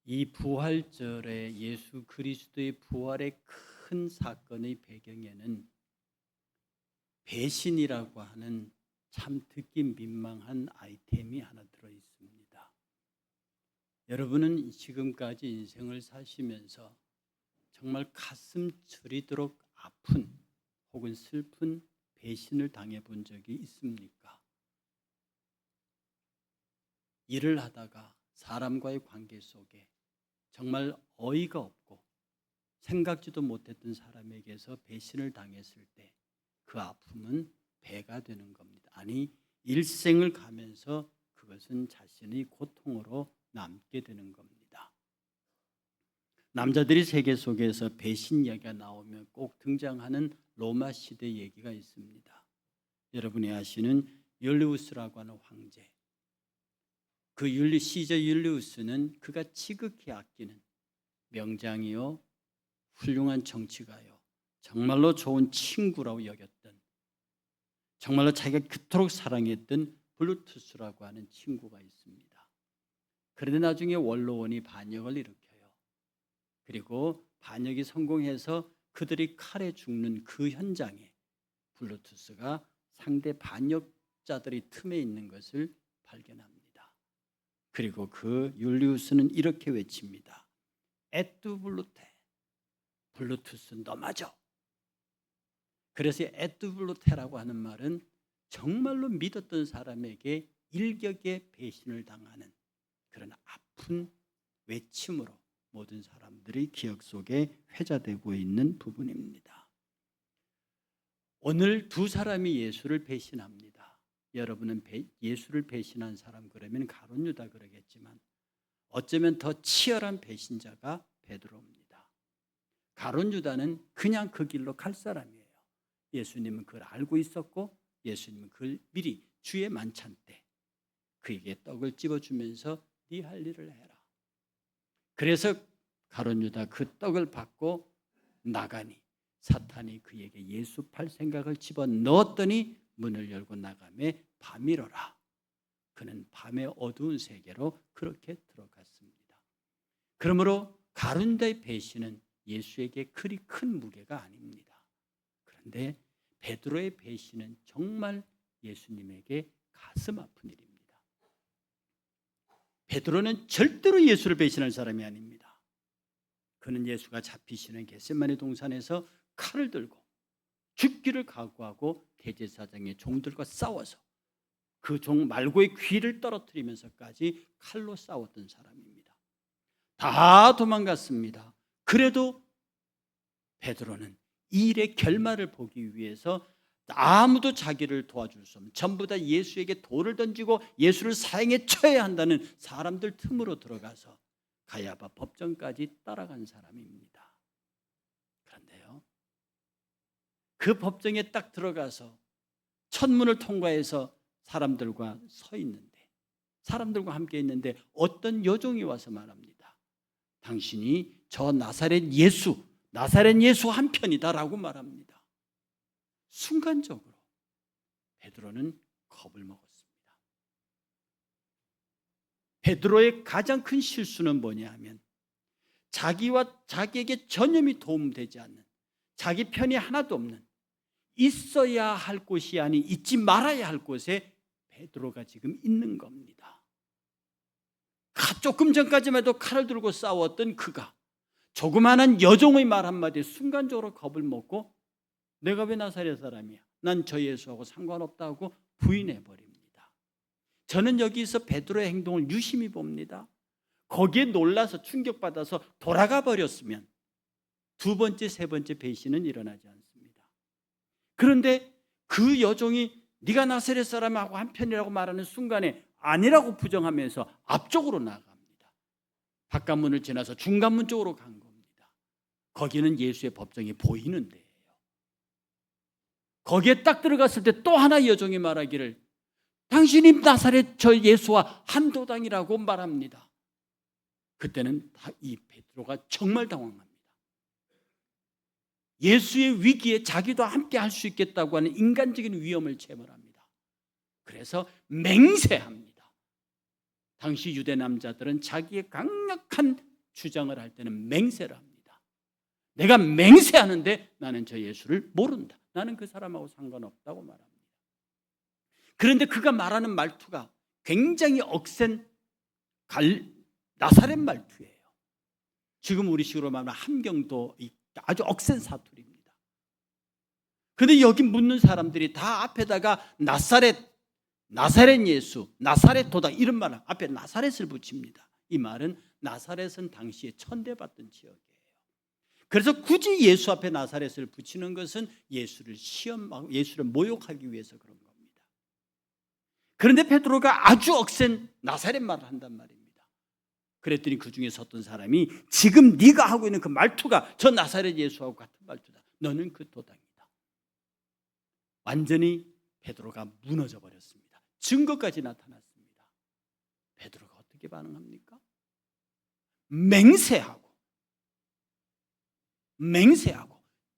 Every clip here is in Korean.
이 부활절에 예수 그리스도의 부활의 큰 사건의 배경에는 배신이라고 하는 참 듣기 민망한 아이템이 하나 들어 있습니다. 여러분은 지금까지 인생을 사시면서 정말 가슴 저리도록 아픈 혹은 슬픈 배신을 당해 본 적이 있습니까? 일을 하다가 사람과의 관계 속에 정말 어이가 없고 생각지도 못했던 사람에게서 배신을 당했을 때 그 아픔은 배가 되는 겁니다. 아니, 일생을 가면서 그것은 자신의 고통으로 남게 되는 겁니다. 남자들이 세계 속에서 배신 이야기가 나오면 꼭 등장하는 로마 시대 얘기가 있습니다. 여러분이 아시는 율리우스라고 하는 황제. 그 시저 율리우스는 그가 지극히 아끼는 명장이요 훌륭한 정치가요 정말로 좋은 친구라고 여겼던, 정말로 자기가 그토록 사랑했던 블루투스라고 하는 친구가 있습니다. 그런데 나중에 원로원이 반역을 일으켜요. 그리고 반역이 성공해서 그들이 칼에 죽는 그 현장에 블루투스가 상대 반역자들의 틈에 있는 것을 발견합니다. 그리고 그 율리우스는 이렇게 외칩니다. 에뚜 블루테, 블루투스 너 맞아. 그래서 에뚜 블루테라고 하는 말은 정말로 믿었던 사람에게 일격의 배신을 당하는 그런 아픈 외침으로 모든 사람들의 기억 속에 회자되고 있는 부분입니다. 오늘 두 사람이 예수를 배신합니다. 여러분은 예수를 배신한 사람 그러면 가룟 유다 그러겠지만 어쩌면 더 치열한 배신자가 베드로입니다. 가룟 유다는 그냥 그 길로 갈 사람이에요. 예수님은 그걸 알고 있었고 예수님은 그걸 미리 주의 만찬 때 그에게 떡을 집어주면서 네 할 일을 해라. 그래서 가룟 유다 그 떡을 받고 나가니 사탄이 그에게 예수 팔 생각을 집어넣었더니 문을 열고 나가매 밤이러라. 그는 밤의 어두운 세계로 그렇게 들어갔습니다. 그러므로 가룟 유다의 배신은 예수에게 그리 큰 무게가 아닙니다. 그런데 베드로의 배신은 정말 예수님에게 가슴 아픈 일입니다. 베드로는 절대로 예수를 배신할 사람이 아닙니다. 그는 예수가 잡히시는 겟세마네 동산에서 칼을 들고 죽기를 각오하고 대제사장의 종들과 싸워서 그 종 말고의 귀를 떨어뜨리면서까지 칼로 싸웠던 사람입니다. 다 도망갔습니다. 그래도 베드로는 이 일의 결말을 보기 위해서 아무도 자기를 도와줄 수 없는, 전부 다 예수에게 돌을 던지고 예수를 사형에 처해야 한다는 사람들 틈으로 들어가서 가야바 법정까지 따라간 사람입니다. 그런데요, 그 법정에 딱 들어가서 천문을 통과해서 사람들과 서 있는데, 사람들과 함께 있는데 어떤 여종이 와서 말합니다. 당신이 저 나사렛 예수 한편이다라고 말합니다. 순간적으로 베드로는 겁을 먹었습니다. 베드로의 가장 큰 실수는 뭐냐 하면 자기와 자기에게 전혀 도움되지 않는, 자기 편이 하나도 없는, 있어야 할 곳이 아닌 있지 말아야 할 곳에 베드로가 지금 있는 겁니다. 조금 전까지만 해도 칼을 들고 싸웠던 그가 조그마한 여종의 말 한마디에 순간적으로 겁을 먹고 내가 왜 나사렛 사람이야? 난 저 예수하고 상관없다고 부인해버립니다. 저는 여기서 베드로의 행동을 유심히 봅니다. 거기에 놀라서 충격받아서 돌아가 버렸으면 두 번째, 세 번째 배신은 일어나지 않습니다. 그런데 그 여종이 네가 나사렛 사람하고 한편이라고 말하는 순간에 아니라고 부정하면서 앞쪽으로 나아갑니다. 바깥문을 지나서 중간문 쪽으로 간 겁니다. 거기는 예수의 법정이 보이는 데예요. 거기에 딱 들어갔을 때 또 하나 여종이 말하기를 당신이 나사렛 저 예수와 한 도당이라고 말합니다. 그때는 이 베드로가 정말 당황합니다. 예수의 위기에 자기도 함께 할 수 있겠다고 하는 인간적인 위험을 체험합니다. 그래서 맹세합니다. 당시 유대 남자들은 자기의 강력한 주장을 할 때는 맹세를 합니다. 내가 맹세하는데 나는 저 예수를 모른다. 나는 그 사람하고 상관없다고 말합니다. 그런데 그가 말하는 말투가 굉장히 억센 나사렛 말투예요. 지금 우리식으로 말하면 함경도 아주 억센 사투리입니다. 그런데 여기 묻는 사람들이 다 앞에다가 나사렛 예수, 나사렛 도다 이런 말을 앞에 나사렛을 붙입니다. 이 말은 나사렛은 당시에 천대받던 지역이에요. 그래서 굳이 예수 앞에 나사렛을 붙이는 것은 예수를 시험하고 예수를 모욕하기 위해서 그런 겁니다. 그런데 베드로가 아주 억센 나사렛 말을 한단 말입니다. 그랬더니 그 중에 섰던 사람이 지금 네가 하고 있는 그 말투가 저 나사렛 예수하고 같은 말투다. 너는 그 도당이다. 완전히 베드로가 무너져 버렸습니다. 증거까지 나타났습니다. 베드로가 어떻게 반응합니까? 맹세하고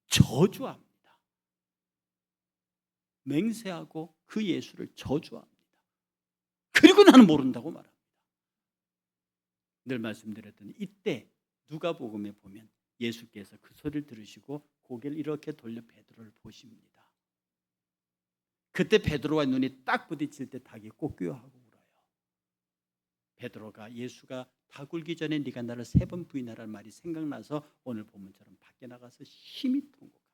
저주합니다. 맹세하고 그 예수를 저주합니다. 그리고 나는 모른다고 말합니다. 늘 말씀드렸더니 이때 누가복음에 보면 예수께서 그 소리를 들으시고 고개를 이렇게 돌려 베드로를 보십니다. 그때 베드로와 눈이 딱 부딪힐 때 닭이 꼬끼어하고 울어요. 베드로가 예수가 닭 울기 전에 네가 나를 3번 부인하라는 말이 생각나서 오늘 본문처럼 밖에 나가서 힘이 통곡합니다.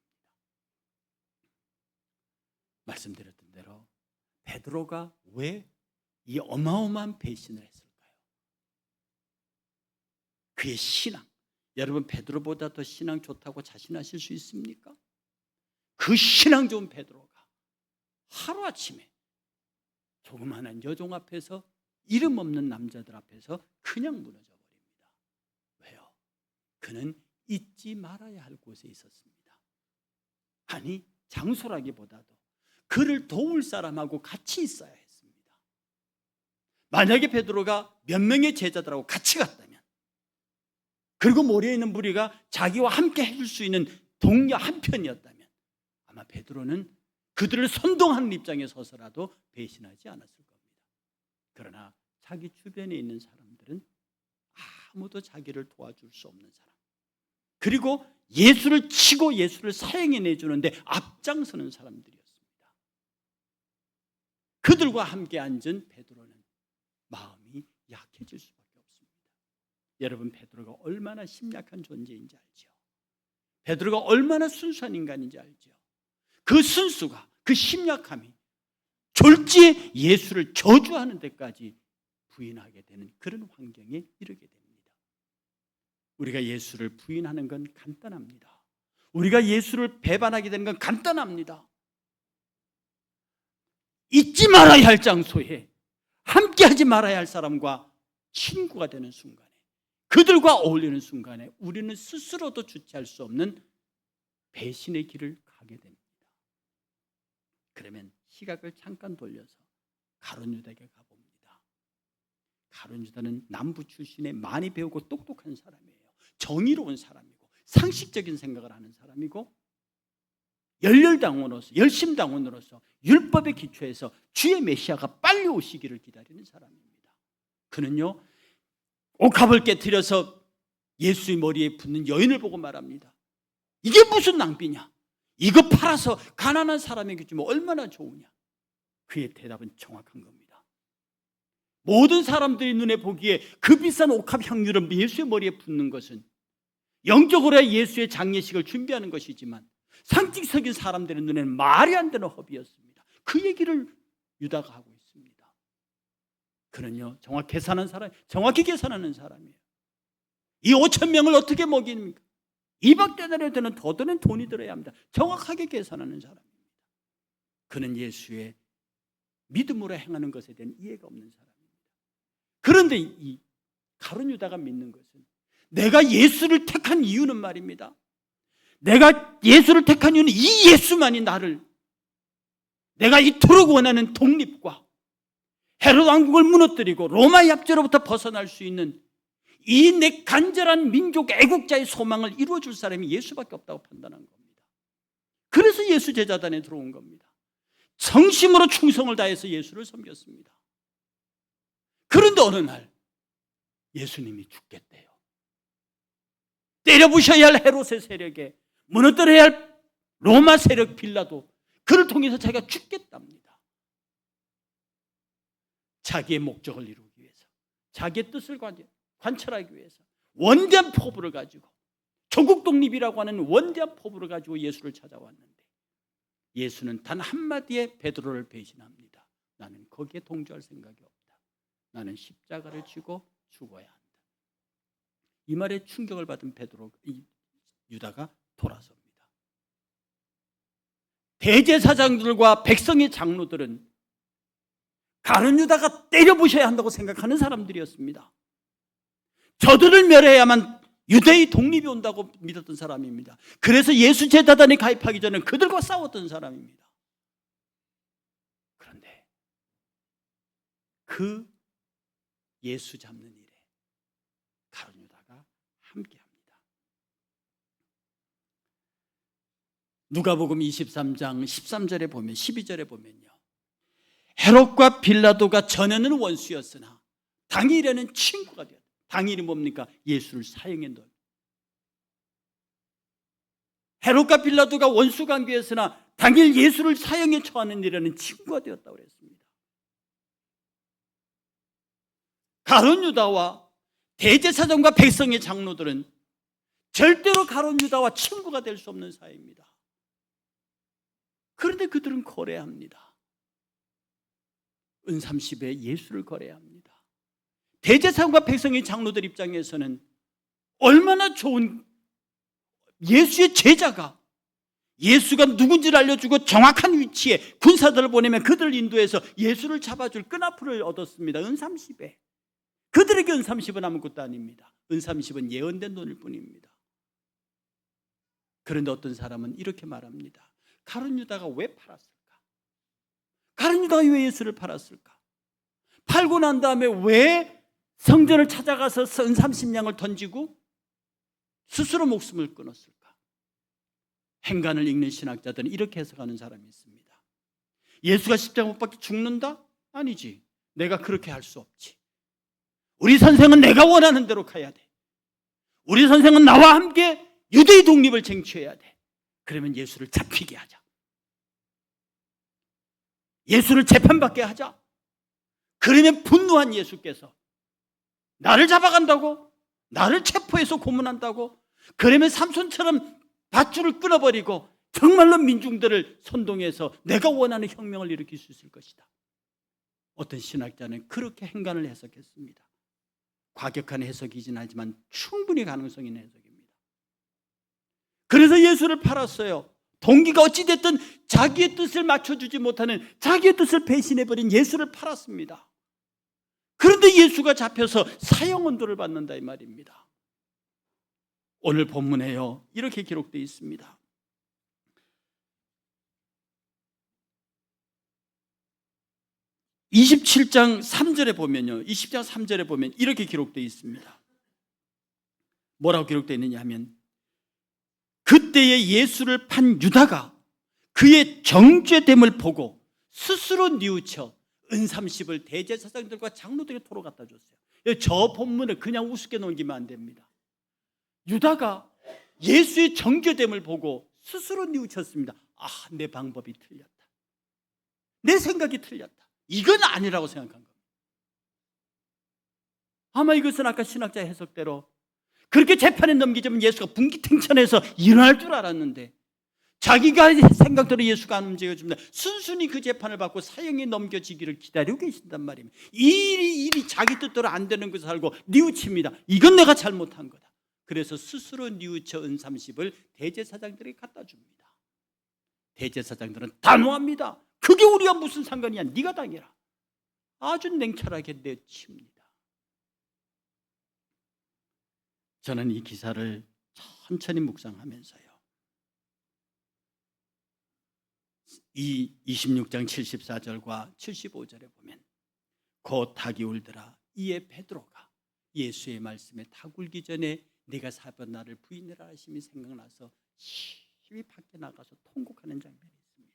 말씀드렸던 대로 베드로가 왜 이 어마어마한 배신을 했을까요? 그의 신앙. 여러분 베드로보다 더 신앙 좋다고 자신하실 수 있습니까? 그 신앙 좋은 베드로가 하루아침에 조그마한 여종 앞에서 이름 없는 남자들 앞에서 그냥 무너져 버립니다. 왜요? 그는 잊지 말아야 할 곳에 있었습니다. 아니 장소라기보다도 그를 도울 사람하고 같이 있어야 했습니다. 만약에 베드로가 몇 명의 제자들하고 같이 갔다면, 그리고 모래에 있는 무리가 자기와 함께 해줄 수 있는 동료 한 편이었다면 아마 베드로는 그들을 선동하는 입장에 서서라도 배신하지 않았을 겁니다. 그러나 자기 주변에 있는 사람들은 아무도 자기를 도와줄 수 없는 사람, 그리고 예수를 치고 예수를 사형해 내주는데 앞장서는 사람들이었습니다. 그들과 함께 앉은 베드로는 마음이 약해질 수밖에 없습니다. 여러분 베드로가 얼마나 심약한 존재인지 알죠? 베드로가 얼마나 순수한 인간인지 알죠? 그 순수가, 그 심약함이 졸지에 예수를 저주하는 데까지 부인하게 되는 그런 환경에 이르게 됩니다. 우리가 예수를 부인하는 건 간단합니다. 우리가 예수를 배반하게 되는 건 간단합니다. 잊지 말아야 할 장소에, 함께하지 말아야 할 사람과 친구가 되는 순간에, 그들과 어울리는 순간에 우리는 스스로도 주체할 수 없는 배신의 길을 가게 됩니다. 그러면 시각을 잠깐 돌려서 가룟 유다에게 가봅니다. 가룟 유다는 남부 출신의 많이 배우고 똑똑한 사람이에요. 정의로운 사람이고 상식적인 생각을 하는 사람이고 열렬당원으로서, 열심당원으로서 율법에 기초해서 주의 메시아가 빨리 오시기를 기다리는 사람입니다. 그는요 옥합을 깨트려서 예수의 머리에 붙는 여인을 보고 말합니다. 이게 무슨 낭비냐? 이거 팔아서 가난한 사람에게 주면 얼마나 좋으냐? 그의 대답은 정확한 겁니다. 모든 사람들이 눈에 보기에 그 비싼 옥합 향유를 예수의 머리에 붓는 것은 영적으로야 예수의 장례식을 준비하는 것이지만 상식적인 사람들의 눈에는 말이 안 되는 허비였습니다. 그 얘기를 유다가 하고 있습니다. 그는요 정확히 계산하는 사람이에요. 이 5,000명을 어떻게 먹입니까? 200데나리온 되는 더 드는 돈이 들어야 합니다. 정확하게 계산하는 사람입니다. 그는 예수의 믿음으로 행하는 것에 대한 이해가 없는 사람입니다. 그런데 이 가룟 유다가 믿는 것은 내가 예수를 택한 이유는 말입니다. 내가 예수를 택한 이유는 이 예수만이 내가 이토록 원하는 독립과 헤롯 왕국을 무너뜨리고 로마의 압제로부터 벗어날 수 있는 이 내 간절한 민족 애국자의 소망을 이루어줄 사람이 예수밖에 없다고 판단한 겁니다. 그래서 예수 제자단에 들어온 겁니다. 정심으로 충성을 다해서 예수를 섬겼습니다. 그런데 어느 날 예수님이 죽겠대요. 때려부셔야 할 헤롯의 세력에, 무너뜨려야 할 로마 세력 빌라도 그를 통해서 자기가 죽겠답니다. 자기의 목적을 이루기 위해서, 자기의 뜻을 관철하기 위해서 원대한 포부를 가지고, 조국 독립이라고 하는 원대한 포부를 가지고 예수를 찾아왔는데, 예수는 단 한마디에 베드로를 배신합니다. 나는 거기에 동조할 생각이 없다. 나는 십자가를 지고 죽어야 한다. 이 말에 충격을 받은 유다가 돌아섭니다. 대제사장들과 백성의 장로들은 가룟 유다가 때려부셔야 한다고 생각하는 사람들이었습니다. 저들을 멸해야만 유대의 독립이 온다고 믿었던 사람입니다. 그래서 예수 제자단에 가입하기 전에 그들과 싸웠던 사람입니다. 그런데 그 예수 잡는 일에 가룟 유다가 함께합니다. 누가복음 23장 13절에 보면, 12절에 보면요, 헤롯과 빌라도가 전에는 원수였으나 당일에는 친구가 되었다. 당일이 뭡니까? 예수를 사형에 넣은. 헤롯과 빌라도가 원수 관계였으나 당일 예수를 사형에 처하는 일에는 친구가 되었다고 그랬습니다. 가룟 유다와 대제사장과 백성의 장로들은 절대로 가룟 유다와 친구가 될 수 없는 사이입니다. 그런데 그들은 거래합니다. 은30에 예수를 거래합니다. 대제사장과 백성의 장로들 입장에서는 얼마나 좋은, 예수의 제자가 예수가 누군지를 알려주고 정확한 위치에 군사들을 보내면 그들을 인도해서 예수를 잡아줄 끈앞을 얻었습니다. 은30에. 그들에게 은30은 아무것도 아닙니다. 은30은 예언된 돈일 뿐입니다. 그런데 어떤 사람은 이렇게 말합니다. 가룟 유다가 왜 팔았을까? 가룟 유다가 왜 예수를 팔았을까? 팔고 난 다음에 왜 성전을 찾아가서 은30냥을 던지고 스스로 목숨을 끊었을까? 행간을 읽는 신학자들은 이렇게 해석하는 사람이 있습니다. 예수가 십자가 못 박혀 죽는다? 아니지. 내가 그렇게 할 수 없지. 우리 선생은 내가 원하는 대로 가야 돼. 우리 선생은 나와 함께 유대의 독립을 쟁취해야 돼. 그러면 예수를 잡히게 하자. 예수를 재판받게 하자. 그러면 분노한 예수께서 나를 잡아간다고? 나를 체포해서 고문한다고? 그러면 삼손처럼 밧줄을 끊어버리고 정말로 민중들을 선동해서 내가 원하는 혁명을 일으킬 수 있을 것이다. 어떤 신학자는 그렇게 행간을 해석했습니다. 과격한 해석이긴 하지만 충분히 가능성 있는 해석입니다. 그래서 예수를 팔았어요. 동기가 어찌됐든 자기의 뜻을 맞춰주지 못하는, 자기의 뜻을 배신해버린 예수를 팔았습니다. 그런데 예수가 잡혀서 사형언도를 받는다 이 말입니다. 오늘 본문에요, 이렇게 기록되어 있습니다. (27장 3절에) 보면요, 20장 3절에 보면 이렇게 기록되어 있습니다. 뭐라고 기록되어 있느냐 하면, 그때에 예수를 판 유다가 그의 정죄됨을 보고 스스로 뉘우쳐 은30을 대제사장들과 장로들에게 토로 갖다 줬어요. 저 본문을 그냥 우습게 넘기면 안 됩니다. 유다가 예수의 정죄됨을 보고 스스로 뉘우쳤습니다. 아, 내 방법이 틀렸다. 내 생각이 틀렸다. 이건 아니라고 생각한 겁니다. 아마 이것은 아까 신학자 해석대로 그렇게 재판에 넘기자면 예수가 분기탱천해서 일어날 줄 알았는데, 자기가 생각대로 예수가 안 움직여줍니다. 순순히 그 재판을 받고 사형에 넘겨지기를 기다리고 계신단 말입니다. 이 일이 자기 뜻대로 안 되는 것을 알고 뉘우칩니다. 이건 내가 잘못한 거다. 그래서 스스로 뉘우쳐 은30을 대제사장들에게 갖다 줍니다. 대제사장들은 단호합니다. 그게 우리와 무슨 상관이야? 네가 당해라. 아주 냉철하게 내칩니다. 저는 이 기사를 천천히 묵상하면서요, 이 26장 74절과 75절에 보면, 곧 닭이 울더라 이에 베드로가 예수의 말씀에 닭 울기 전에 네가 4번 나를 부인하라 하심이 생각나서 시비 밖에 나가서 통곡하는 장면이 있습니다.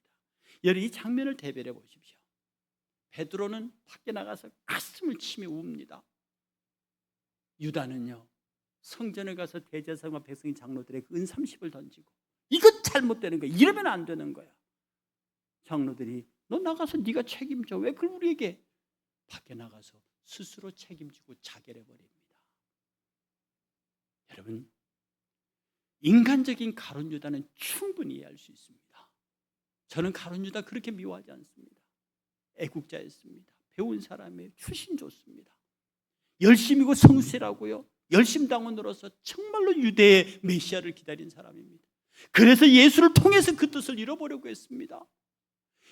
여러분, 이 장면을 대별해 보십시오. 베드로는 밖에 나가서 가슴을 치며 웁니다. 유다는요, 성전에 가서 대제사장과 백성이 장로들에게 은 30을 던지고 이것 잘못되는 거야. 이러면 안 되는 거야. 장로들이 너 나가서 네가 책임져. 왜 그걸 우리에게? 밖에 나가서 스스로 책임지고 자결해 버립니다. 여러분, 인간적인 가룟 유다는 충분히 이해할 수 있습니다. 저는 가룟 유다 그렇게 미워하지 않습니다. 애국자였습니다. 배운 사람이에요. 출신 좋습니다. 열심이고 성실하고요. 열심당원으로서 정말로 유대의 메시아를 기다린 사람입니다. 그래서 예수를 통해서 그 뜻을 이뤄보려고 했습니다.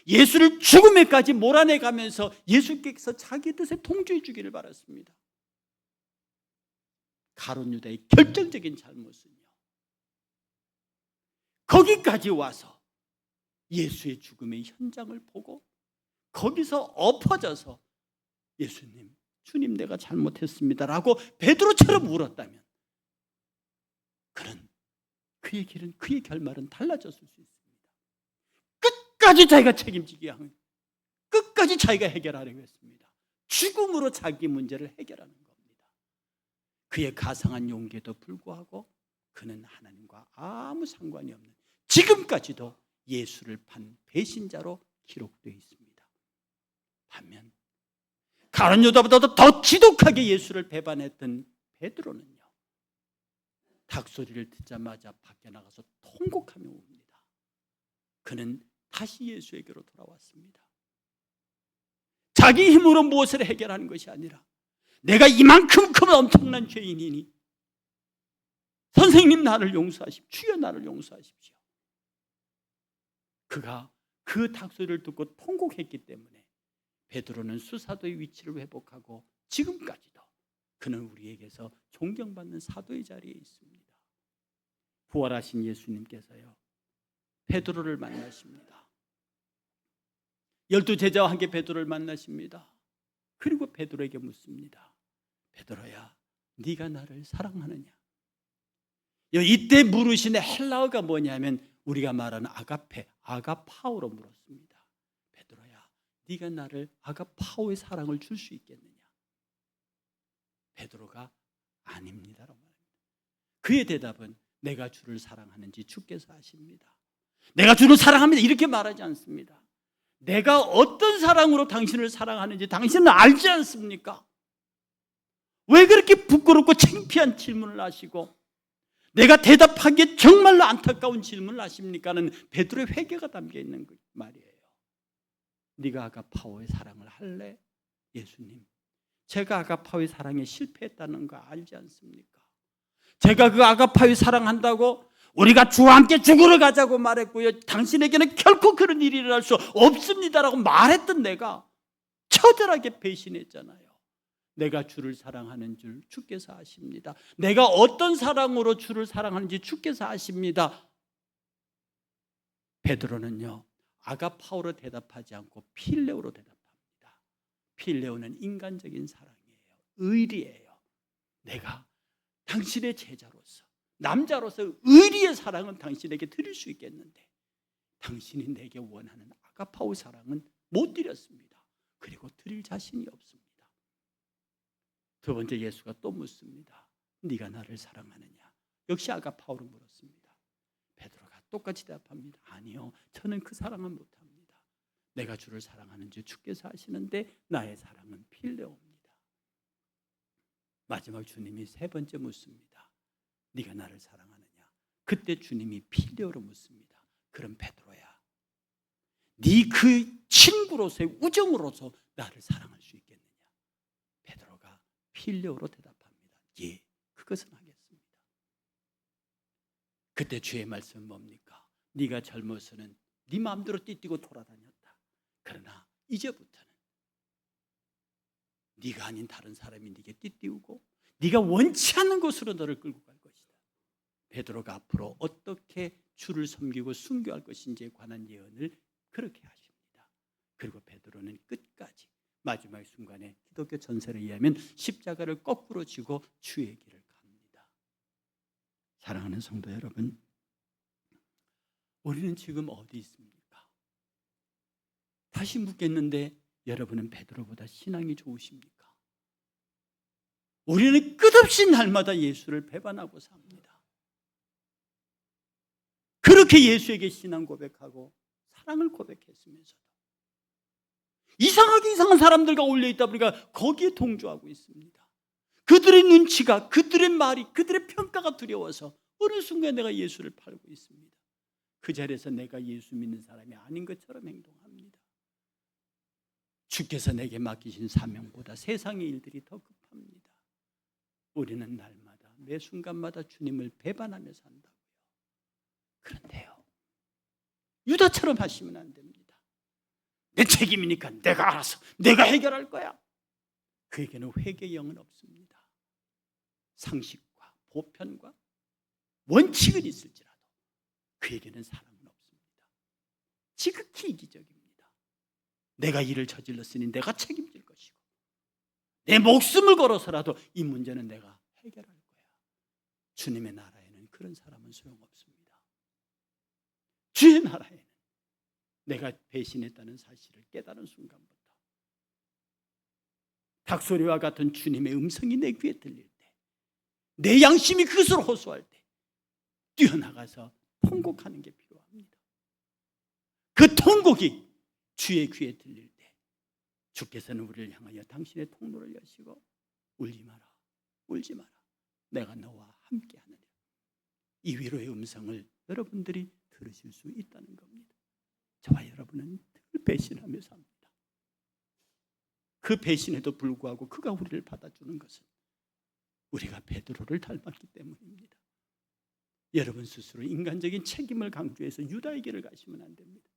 예수를 죽음에까지 몰아내가면서 예수께서 자기 뜻에 통주해 주기를 바랐습니다. 가룟 유다의 결정적인 잘못은요, 거기까지 와서 예수의 죽음의 현장을 보고 거기서 엎어져서 예수님, 주님 내가 잘못했습니다라고 베드로처럼 울었다면 그의 길은, 그의 결말은 달라졌을 수 있습니다. 끝까지 자기가 책임지게 하는, 끝까지 자기가 해결하려고 했습니다. 죽음으로 자기 문제를 해결하는 겁니다. 그의 가상한 용기에도 불구하고 그는 하나님과 아무 상관이 없는, 지금까지도 예수를 판 배신자로 기록되어 있습니다. 반면 가룟 유다보다도 더 지독하게 예수를 배반했던 베드로는요, 닭소리를 듣자마자 밖에 나가서 통곡하며 웁니다. 그는 다시 예수에게로 돌아왔습니다. 자기 힘으로 무엇을 해결하는 것이 아니라 내가 이만큼 큰 엄청난 죄인이니 선생님 나를 용서하십시오. 주여 나를 용서하십시오. 그가 그 닭소리를 듣고 통곡했기 때문에 베드로는 수사도의 위치를 회복하고 지금까지도 그는 우리에게서 존경받는 사도의 자리에 있습니다. 부활하신 예수님께서요, 베드로를 만나십니다. 12제자와 함께 베드로를 만나십니다. 그리고 베드로에게 묻습니다. 베드로야, 네가 나를 사랑하느냐? 이때 물으신 헬라어가 뭐냐면 우리가 말하는 아가페, 아가파오로 물었습니다. 베드로야, 네가 나를 아가파오의 사랑을 줄 수 있겠느냐? 베드로가 아닙니다라고 말합니다. 그의 대답은 내가 주를 사랑하는지 주께서 아십니다. 내가 주를 사랑합니다 이렇게 말하지 않습니다. 내가 어떤 사랑으로 당신을 사랑하는지 당신은 알지 않습니까? 왜 그렇게 부끄럽고 창피한 질문을 하시고 내가 대답하기에 정말로 안타까운 질문을 하십니까는 베드로의 회개가 담겨 있는 그 말이에요. 네가 아가파오의 사랑을 할래? 예수님, 제가 아가파오의 사랑에 실패했다는 거 알지 않습니까? 제가 그 아가파오의 사랑한다고 우리가 주와 함께 죽으러 가자고 말했고요, 당신에게는 결코 그런 일이 일어날 수 없습니다라고 말했던 내가 처절하게 배신했잖아요. 내가 주를 사랑하는 줄 주께서 아십니다. 내가 어떤 사랑으로 주를 사랑하는지 주께서 아십니다. 베드로는요, 아가파오로 대답하지 않고 필레오로 대답합니다. 필레오는 인간적인 사랑이에요. 의리예요. 내가 당신의 제자로서, 남자로서 의리의 사랑은 당신에게 드릴 수 있겠는데 당신이 내게 원하는 아가파오 사랑은 못 드렸습니다. 그리고 드릴 자신이 없습니다. 두 번째, 예수가 또 묻습니다. 네가 나를 사랑하느냐? 역시 아가파오로 물었습니다. 베드로가 똑같이 대답합니다. 아니요, 저는 그 사랑은 못합니다. 내가 주를 사랑하는지 주께서 아시는데 나의 사랑은 필레오입니다. 마지막 주님이 세 번째 묻습니다. 네가 나를 사랑하느냐? 그때 주님이 필레오로 묻습니다. 그럼 베드로야, 네 그 친구로서의 우정으로서 나를 사랑할 수 있겠느냐? 베드로가 필레오로 대답합니다. 예, 그것은 하겠습니다. 그때 주의 말씀은 뭡니까? 네가 젊어서는 네 마음대로 띠뛰고 돌아다녔다. 그러나 이제부터는 네가 아닌 다른 사람이 네게 띠띠우고 네가 원치 않는 곳으로 너를 끌고 갈 것이다. 베드로가 앞으로 어떻게 주를 섬기고 순교할 것인지에 관한 예언을 그렇게 하십니다. 그리고 베드로는 끝까지 마지막 순간에 기독교 전설에 의하면 십자가를 거꾸로 쥐고 주의 길을 갑니다. 사랑하는 성도 여러분, 우리는 지금 어디 있습니까? 다시 묻겠는데 여러분은 베드로보다 신앙이 좋으십니까? 우리는 끝없이 날마다 예수를 배반하고 삽니다. 그렇게 예수에게 신앙 고백하고 사랑을 고백했으면서도 이상하게 이상한 사람들과 어울려 있다 보니까 거기에 동조하고 있습니다. 그들의 눈치가, 그들의 말이, 그들의 평가가 두려워서 어느 순간 내가 예수를 팔고 있습니다. 그 자리에서 내가 예수 믿는 사람이 아닌 것처럼 행동합니다. 주께서 내게 맡기신 사명보다 세상의 일들이 더 급합니다. 우리는 날마다 매 순간마다 주님을 배반하며 산다고요. 그런데요, 유다처럼 하시면 안 됩니다. 내 책임이니까 내가 알아서 내가 해결할 거야. 그에게는 회개의 영은 없습니다. 상식과 보편과 원칙은 있을지라도 그에게는 사랑은 없습니다. 지극히 이기적입니다. 내가 일을 저질렀으니 내가 책임질 것이고 내 목숨을 걸어서라도 이 문제는 내가 해결할 거야. 주님의 나라에는 그런 사람은 소용없습니다. 주의 나라에는 내가 배신했다는 사실을 깨달은 순간부터 닭소리와 같은 주님의 음성이 내 귀에 들릴 때, 내 양심이 그것을 호소할 때 뛰어나가서 통곡하는 게 필요합니다. 그 통곡이 주의 귀에 들릴 때 주께서는 우리를 향하여 당신의 통로를 여시고 울지 마라, 울지 마라, 내가 너와 함께하느냐, 이 위로의 음성을 여러분들이 들으실 수 있다는 겁니다. 저와 여러분은 늘 배신하며 삽니다. 그 배신에도 불구하고 그가 우리를 받아주는 것은 우리가 베드로를 닮았기 때문입니다. 여러분 스스로 인간적인 책임을 강조해서 유다의 길을 가시면 안 됩니다.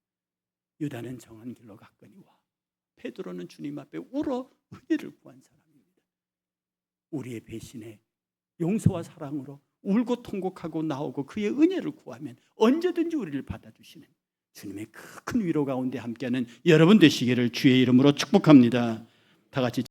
유다는 정한 길로 갔거니와 베드로는 주님 앞에 울어 은혜를 구한 사람입니다. 우리의 배신에 용서와 사랑으로 울고 통곡하고 나오고 그의 은혜를 구하면 언제든지 우리를 받아주시는 주님의 큰 위로 가운데 함께하는 여러분 되시기를 주의 이름으로 축복합니다. 다 같이